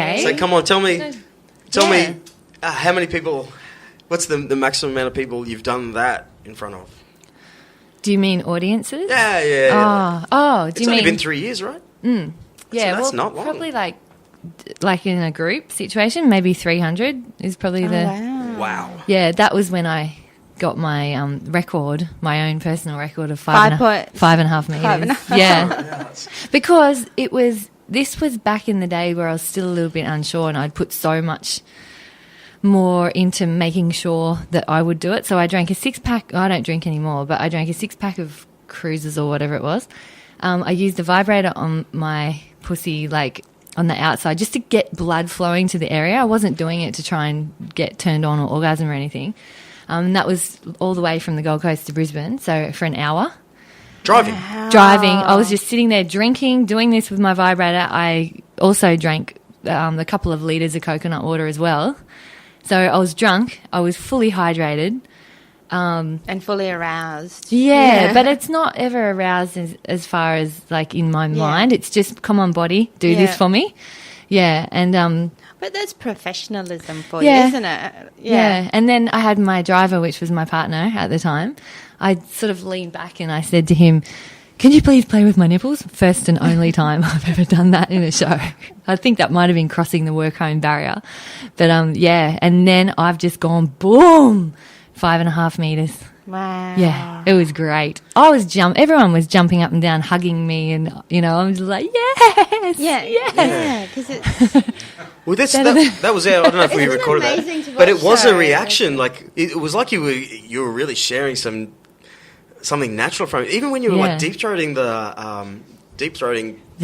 Okay. So come on, tell me, how many people? What's the maximum amount of people you've done that in front of? Do you mean audiences? Yeah. Oh, do it's you only mean been 3 years, right? Yeah, that's not long. Probably like in a group situation, maybe 300 is probably Wow. Yeah, that was when I got my record, my own personal record of 5.5 meters. Yeah, because this was back in the day where I was still a little bit unsure, and I'd put so much more into making sure that I would do it. So I drank a 6-pack. I don't drink anymore, but I drank a 6-pack of Cruisers or whatever it was. I used a vibrator on my pussy, like on the outside, just to get blood flowing to the area. I wasn't doing it to try and get turned on or orgasm or anything. That was all the way from the Gold Coast to Brisbane, so for an hour. Driving. I was just sitting there drinking, doing this with my vibrator. I also drank a couple of litres of coconut water as well. So I was drunk. I was fully hydrated. And fully aroused. Yeah, but it's not ever aroused as far as, like, in my mind. It's just, come on, body, do this for me. Yeah, and... but that's professionalism for you, isn't it? Yeah, and then I had my driver, which was my partner at the time. I sort of leaned back and I said to him, can you please play with my nipples? First and only time I've ever done that in a show. I think that might have been crossing the work-home barrier. But, and then I've just gone, boom, 5.5 meters. Wow. Yeah, it was great. Everyone was jumping up and down, hugging me, and, I was like, yes, yeah, because it's... Well, that was our, I don't know if we recorded that, but it was a reaction. Like, it was like you were really sharing something natural from it. Even when you were like deep throating the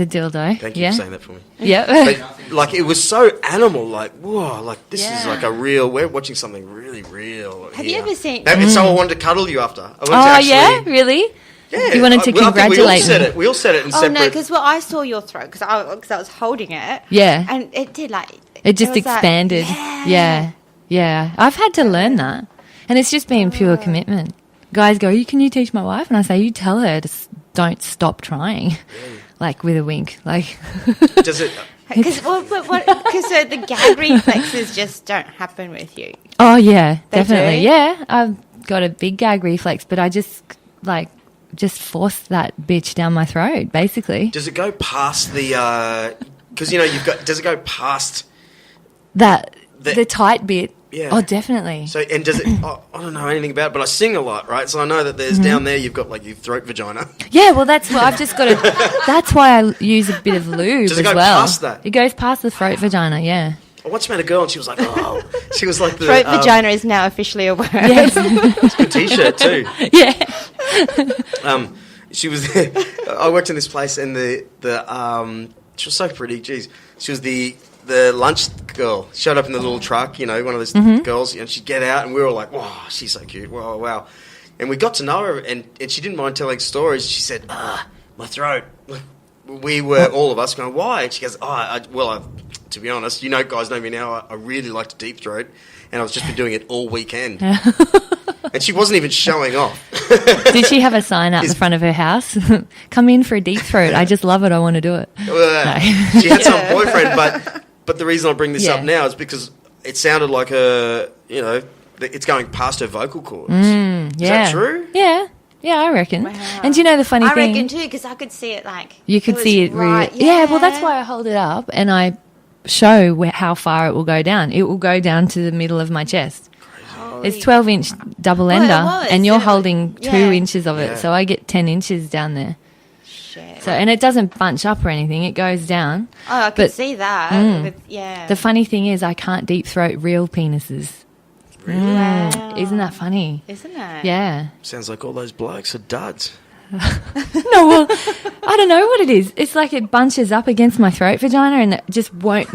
dildo. Thank you for saying that for me. Yeah. But, like, it was so animal, like, whoa, like, this is like we're watching something really real. Have you ever seen... Someone wanted to cuddle you after. Yeah? Really? Yeah. You wanted to congratulate me. We all said it in separate... Oh, no, because I saw your throat, because I was holding it. Yeah. And it did, like... It just expanded. Like, yeah. I've had to learn that. And it's just been pure commitment. Guys go, can you teach my wife? And I say, you tell her to don't stop trying. Like, with a wink. Like... Does it... Because the gag reflexes just don't happen with you. Oh, yeah, definitely. Yeah, I've got a big gag reflex, but I just force that bitch down my throat, basically. Does it go past the... Because, does it go past... The tight bit? Yeah. Oh, definitely. So, and does it... I don't know anything about it, but I sing a lot, right? So I know that there's down there, you've got, like, your throat vagina. Yeah, well, that's what I've just got to... That's why I use a bit of lube as well. Does it go past that? It goes past the throat vagina, yeah. I once met a girl and she was like, she was like the... Throat vagina is now officially a word. Yes. It's a good T-shirt too. Yeah. She was there. I worked in this place and she was so pretty, geez. She was the lunch girl. Showed up in the little truck, one of those girls, and she'd get out and we were all like, wow, she's so cute, wow. And we got to know her and she didn't mind telling stories. She said, my throat. We were, all of us, going, why? And she goes, to be honest, guys know me now, I really like to deep throat, and I've just been doing it all weekend. And she wasn't even showing off. Did she have a sign out the front of her house? Come in for a deep throat. I just love it. I want to do it. No. She had some boyfriend, but the reason I bring this up now is because it sounded like it's going past her vocal cords. Is that true? Yeah. Yeah, I reckon. Wow. And the funny thing... I reckon too, because I could see it like... You could see it right. really... Yeah, well, that's why I hold it up and I show how far it will go down. It will go down to the middle of my chest. It's 12-inch double ender, and you're holding 2 inches of it, so I get 10 inches down there. Shit. So, and it doesn't bunch up or anything; it goes down. Oh, I could see that. The funny thing is, I can't deep throat real penises. Really? Wow. Isn't that funny? Isn't it? Yeah. Sounds like all those blokes are duds. No, well, I don't know what it is. It's like it bunches up against my throat vagina, and it just won't.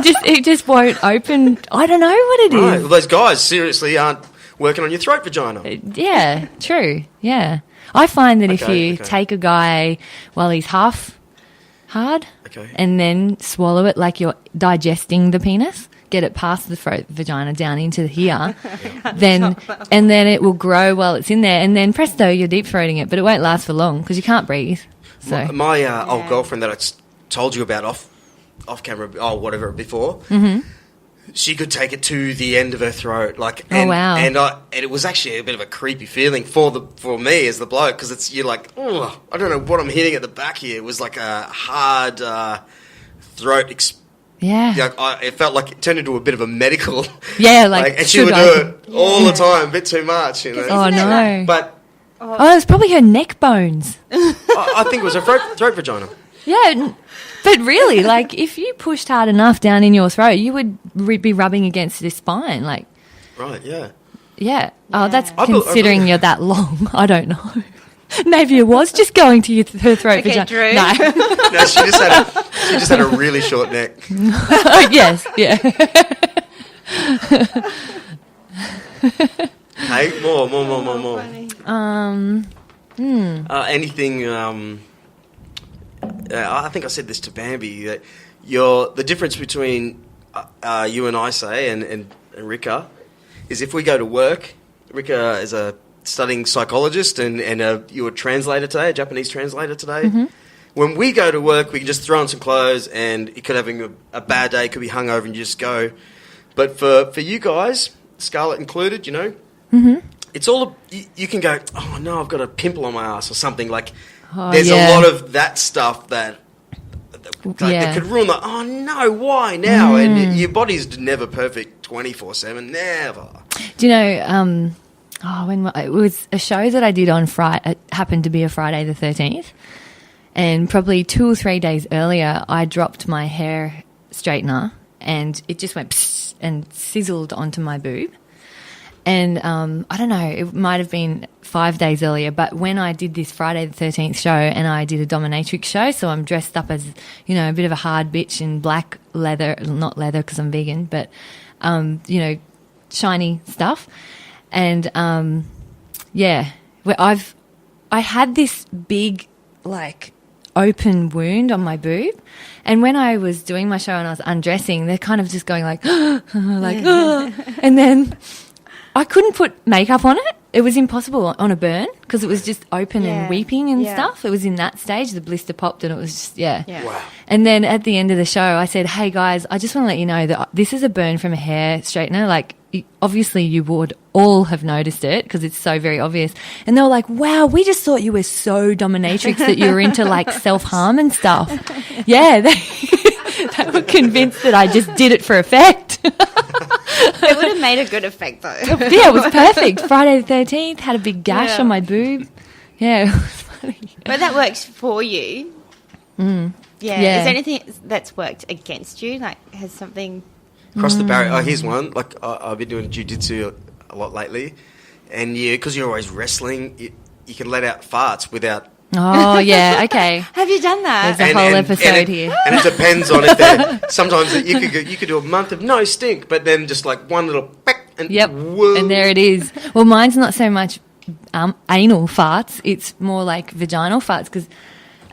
It just won't open. I don't know what it is. Right. Well, those guys seriously aren't working on your throat vagina. Yeah, true. Yeah. I find that if you take a guy while he's half hard and then swallow it like you're digesting the penis, get it past the throat vagina down into here, then it will grow while it's in there, and then presto, you're deep throating it, but it won't last for long because you can't breathe. So my old girlfriend that told you about off camera, whatever before. She could take it to the end of her throat, and it was actually a bit of a creepy feeling for me as the bloke, because you're like, oh, I don't know what I'm hitting at the back here. It was like a hard throat. It felt like it turned into a bit of a medical. Yeah, and she would do it all the time, a bit too much. You know? Oh no! But it was probably her neck bones. I think it was her throat vagina. Yeah. But really, like, if you pushed hard enough down in your throat, you would be rubbing against your spine, like. Right. Yeah. Yeah. Oh, that's considering you're that long. I don't know. Maybe it was just going to her throat vagina. Drew. No. No, she just had a really short neck. Yes. Yeah. Hey, more. Anything? I think I said this to Bambi, that the difference between you and I, say, and Rika, is if we go to work. Rika is studying psychologist, and you're a translator today, a Japanese translator today. When we go to work, we can just throw on some clothes, and you could having a bad day, could be hungover, and you just go. But for you guys, Scarlett included, you know, it's all you can go. Oh no, I've got a pimple on my ass or something like. There's a lot of that stuff that could ruin the. Oh no, why now? And your body's never perfect 24/7, never. Do you know? It was a show that I did on Friday. It happened to be a Friday the 13th, and probably 2 or 3 days earlier, I dropped my hair straightener, and it just went psst and sizzled onto my boob. And I don't know, it might have been 5 days earlier, but when I did this Friday the 13th show, and I did a dominatrix show, so I'm dressed up as, you know, a bit of a hard bitch in black leather, not leather because I'm vegan, but, you know, shiny stuff. And, I had this big, like, open wound on my boob. And when I was doing my show and I was undressing, they're kind of just going like, and then I couldn't put makeup on it. It was impossible on a burn because it was just open and weeping and stuff. It was in that stage. The blister popped and it was just, Wow. And then at the end of the show, I said, hey, guys, I just want to let you know that this is a burn from a hair straightener. Like, obviously you would all have noticed it because it's so very obvious. And they were like, wow, we just thought you were so dominatrix that you were into, like, self-harm and stuff. Yeah, they were convinced that I just did it for effect. It would have made a good effect, though. Yeah, it was perfect. Friday the 13th, had a big gash on my boob. Yeah, it was funny. But that works for you. Yeah. Is there anything that's worked against you? Like, has something... Cross the barrier. Oh, here's one. Like, I've been doing jiu-jitsu a lot lately. And, because you're always wrestling, you can let out farts without... Oh, yeah, okay. Have you done that? There's a whole episode here. And it depends on if they're... Sometimes you could do a month of no stink, but then just like one little... And whoa. And there it is. Well, mine's not so much anal farts. It's more like vaginal farts because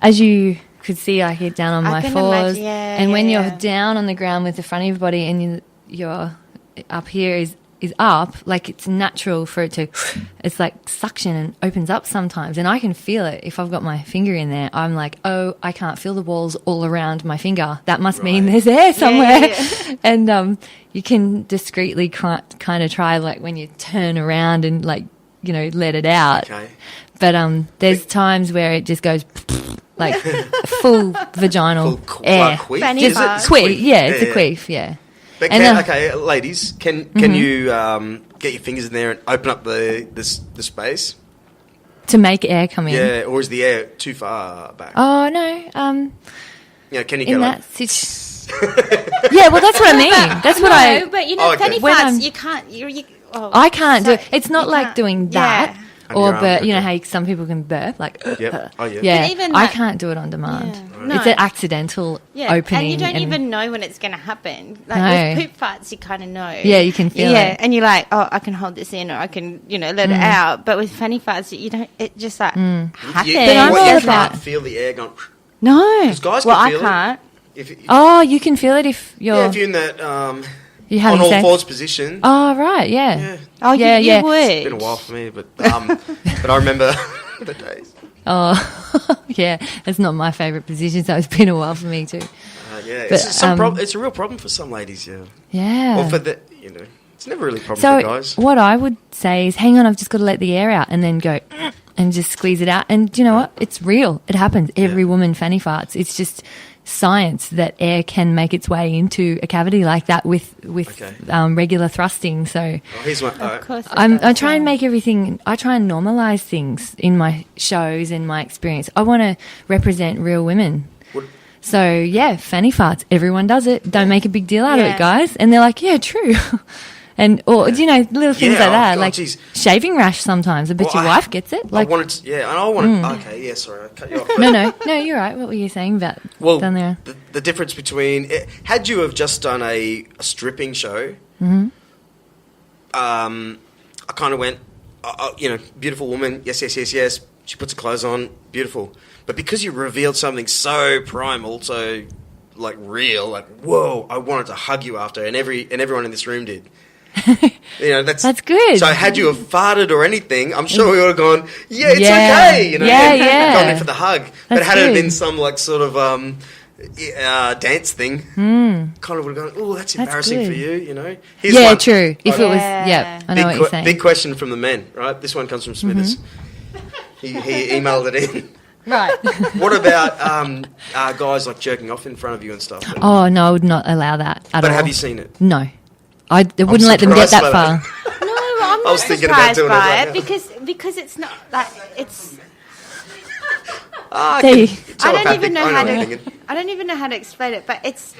as you could see, I get down on my fours. And when you're down on the ground with the front of your body and you're up here is up, like it's natural for it to, it's like suction and opens up sometimes. And I can feel it if I've got my finger in there. I'm like, oh, I can't feel the walls all around my finger. That must mean there's air somewhere. And you can discreetly kind of try, like when you turn around and like, you know, let it out. Okay. But there's times where it just goes like full vaginal air. Just a queef. Yeah, it's a queef, yeah. But okay, ladies, can you get your fingers in there and open up the space to make air come in? Yeah, or is the air too far back? Oh no. Yeah, can you in go that like? Yeah, well, that's what I mean. That's what I. But you know, fanny farts, you can't. I can't do it. It's not like doing that. Yeah. Or burp, you know how some people can burp, like, yeah. Yeah, even I can't do it on demand. Yeah. No. It's an accidental opening. And you don't even know when it's going to happen. Like with poop farts, you kind of know. Yeah, you can feel it. Yeah, and you're like, oh, I can hold this in or I can, let it out. But with fanny farts, you don't, it just like happens. But I'm all about feel the air going. No. Because guys can feel I can't. If you can feel it if you're... Yeah, if you're in that... on all fours position. Oh, right, yeah. Oh, yeah. You would. It's been a while for me, but I remember the days. Oh, yeah. That's not my favourite position, so it's been a while for me too. Yeah, but, it's a real problem for some ladies, yeah. Yeah. Or for the, it's never really a problem for guys. What I would say is, hang on, I've just got to let the air out, and then go and just squeeze it out. And do you know what? It's real. It happens. Every woman fanny farts. It's just science that air can make its way into a cavity like that with regular thrusting. So here's one. Of course, I try and make everything. I try and normalize things in my shows and my experience. I want to represent real women. So, yeah, fanny farts. Everyone does it. Don't make a big deal out of it, guys. And they're like, yeah, true. And, or, little things like that. God, like shaving rash sometimes. I bet your wife gets it. Like, I wanted to, and I wanted, okay, yeah, sorry, I cut you off. No, you're right. What were you saying about down there? The difference between, had you have just done a stripping show, I kind of went, beautiful woman, yes. She puts her clothes on, beautiful. But because you revealed something so primal, so like real, like whoa, I wanted to hug you after, and everyone in this room did. That's good. So had you have farted or anything, I'm sure we would have gone, yeah, it's okay, gone in for the hug. But had it been some like sort of dance thing, kind of would have gone, oh, that's embarrassing for you, Here's one. True. If it was, I know what you're saying. Big question from the men, right? This one comes from Smithers. He emailed it in. Right. What about guys like jerking off in front of you and stuff? Oh, no, I would not allow that at all. But have you seen it? No. I wouldn't let them get that far. No, I'm not surprised by it because it's not like it's... I don't even know how to explain it, but it's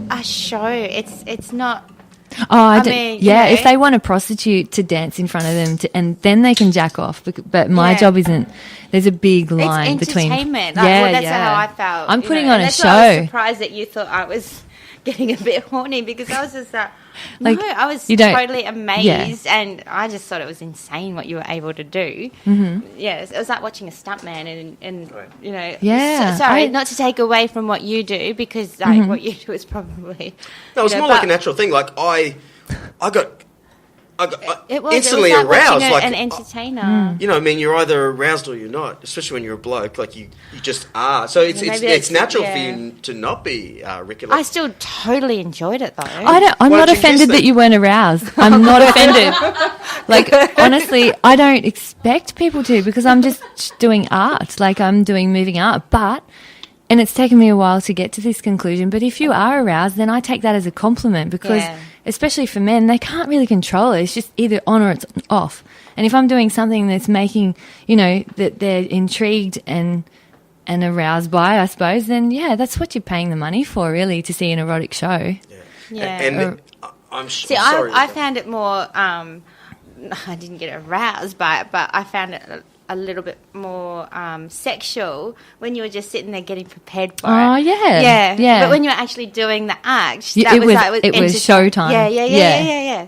a show. It's not... Oh, if they want a prostitute to dance in front of them, and then they can jack off. But my job isn't. There's a big line between. It's entertainment. That's how I felt. I'm putting on a show. I was surprised that you thought I was getting a bit horny because I was just I was totally amazed, and I just thought it was insane what you were able to do. Mm-hmm. Yeah, it was like watching a stuntman, and sorry, not to take away from what you do because what you do is probably it's more like a natural thing. Like I got instantly aroused, like an entertainer. You're either aroused or you're not, especially when you're a bloke. Like you just are. So it's natural for you to not be Rika. I still totally enjoyed it though. I'm not offended that you weren't aroused. I'm not offended. Like honestly, I don't expect people to because I'm just doing art. Like I'm doing moving art, and it's taken me a while to get to this conclusion. But if you are aroused, then I take that as a compliment because. Yeah. Especially for men, they can't really control it. It's just either on or it's off. And if I'm doing something that's making, that they're intrigued and aroused by, I suppose, then, that's what you're paying the money for, really, to see an erotic show. Yeah. And I'm sure. See, I found it more, I didn't get aroused by it, but I found it a little bit more sexual when you were just sitting there getting prepared for it. Oh, yeah. But when you were actually doing the act, it was showtime.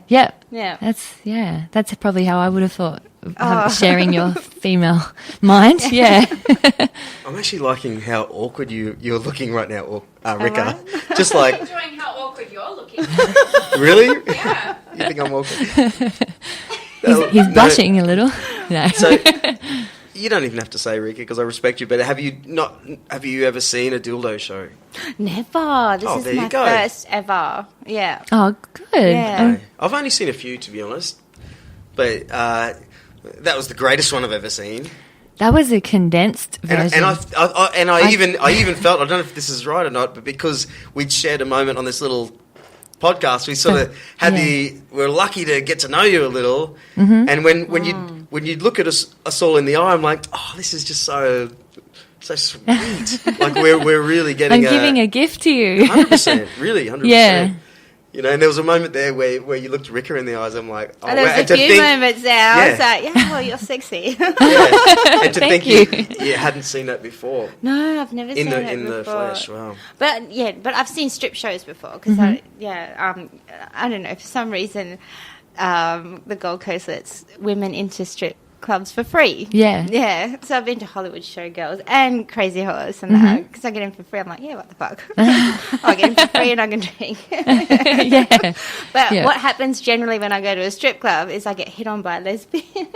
Yeah. That's probably how I would have thought, sharing your female mind. Yeah. I'm actually liking how awkward you're looking right now, Rika. Just like... I'm enjoying how awkward you're looking. Really? Yeah. You think I'm awkward? He's blushing a little. No. So you don't even have to say Rika because I respect you. But have you ever seen a dildo show? Never. This is my first ever. Yeah. Oh, good. Yeah. I've only seen a few, to be honest. But that was the greatest one I've ever seen. That was a condensed version. And I even felt, I don't know if this is right or not, but because we'd shared a moment on this little podcast, we sort of had we're lucky to get to know you a little. Mm-hmm. And when you look at us all in the eye, I'm like, oh, this is just so sweet. Like we're really getting. I'm giving a gift to you. 100%, really, 100%. Yeah. And there was a moment there where you looked Rika in the eyes. I'm like, oh, there was a few moments there. I was like, you're sexy. And to think you hadn't seen that before. No, I've never seen it in before. the flesh. Wow. But I've seen strip shows before because I don't know, for some reason the Gold Coast lets women into strip clubs for free. Yeah. So I've been to Hollywood Showgirls and Crazy Horse and that because I get in for free. I'm like, what the fuck? I'll get in for free and I can drink. But what happens generally when I go to a strip club is I get hit on by a lesbian.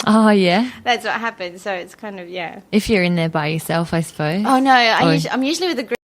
Oh, yeah. That's what happens. So it's kind of, yeah. If you're in there by yourself, I suppose. Oh, no. I'm usually with a group